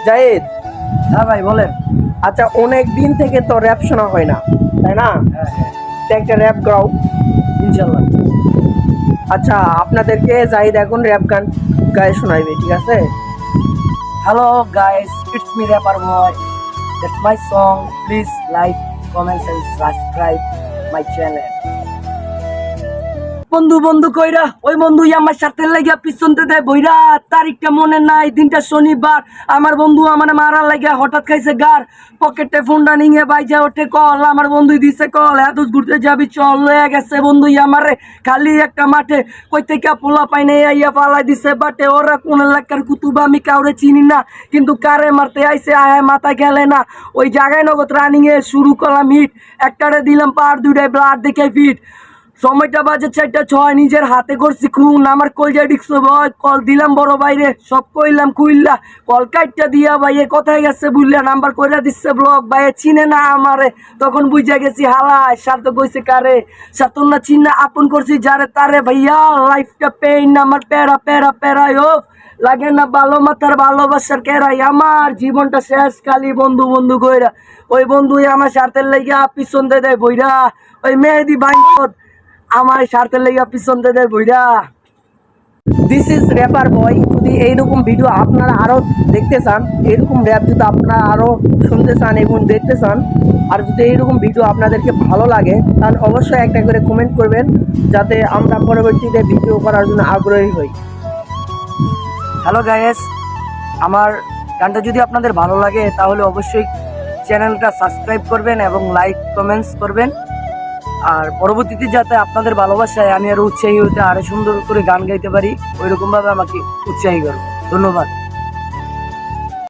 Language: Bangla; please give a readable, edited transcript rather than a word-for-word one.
জাহিদ, হ্যাঁ ভাই বলেন। আচ্ছা অনেক দিন থেকে তো র্যাপ শোনা হয় না, তাই না? হ্যাঁ হ্যাঁ, তো একটা র্যাপ গাও। ইনশাল্লাহ। আচ্ছা আপনাদেরকে জাহিদ এখন র্যাপ গান গায়ে শোনাইবে, ঠিক আছে? Hello guys, it's me rapper boy. That's my song. Please like, comments and subscribe my channel. বন্ধু বন্ধু কইরা ওই বন্ধু আমার সাথে লাগিয়া পিছনতে দেয় বইরা। তারিখটা মনে নাই, দিনটা শনিবার। আমার বন্ধু আমার মারার লাগিয়া হঠাৎ খাইছে গার। পকেটে ফোনটা নিয়ে বাইজা ওঠে কল। আমার বন্ধু দিছে কল, এত ঘুরতে যাবি চল। লয়ে গেছে বন্ধু আমারে খালি একটা মাঠে। কই থেকে পোলা পাইনে আইয়া পালাই দিছে বাটে। ওরা কোন এলাকার কুতুব আমি কাউরে চিনি না, কিন্তু কারে মারতে আইছে আয় মাথা গেলে না। ওই জায়গায় নগদ রানিং এ শুরু করলাম হিট। একটারে দিলাম পার, দুইটায় ব্লাড দেখে ফিট। সময়টা বাজে 4:06, নিজের হাতে করছি খুন। আমার কলজা ডিক্সো বয়, কল দিলাম বড় বাইরে, সব কইলাম কুইল্লা। কল কাইটটা দিয়া ভাইয়ে কোথায় গেছে বুঝলা, নাম্বার কইরা দিচ্ছে ব্লক। ভাইয়ে চিনে না আমারে, তখন বুঝা গেছি হালায়। স্বার্থ কইছে কারে, স্বার্থ না চিন্না আপন করছি যারে তারে। ভাইয়া লাইফটা পেইন, আমার প্যারা প্যারা প্যারায় ও লাগে না ভালো মাথার ভালোবাসার কেরাই। আমার জীবনটা শেষ খালি বন্ধু বন্ধু কইরা। ওই বন্ধু আমার স্বার্থের লাগিয়া পিছন দে দেয় বইরা। ওই মেহেদি ভাই আমার স্বার্থের লেগে পিছন দেয় বইরা। দিস ইজ র্যাপার বয়। যদি এইরকম ভিডিও আপনারা আরও দেখতে চান, এরকম র্যাপ যদি আপনারা আরও শুনতে চান এবং দেখতে চান, আর যদি এইরকম ভিডিও আপনাদেরকে ভালো লাগে, তাহলে অবশ্যই একটা করে কমেন্ট করবেন, যাতে আমরা পরবর্তীতে ভিডিও করার জন্য আগ্রহী হই। হ্যালো গাইস, আমার গানটা যদি আপনাদের ভালো লাগে তাহলে অবশ্যই চ্যানেলটা সাবস্ক্রাইব করবেন এবং লাইক কমেন্টস করবেন। আর পরবর্তীতে যাতে আপনাদের ভালোবাসায় আমি আরো উৎসাহী হতে, আরো সুন্দর করে গান গাইতে পারি, ওইরকম ভাবে আমাকে উৎসাহী করুন। ধন্যবাদ।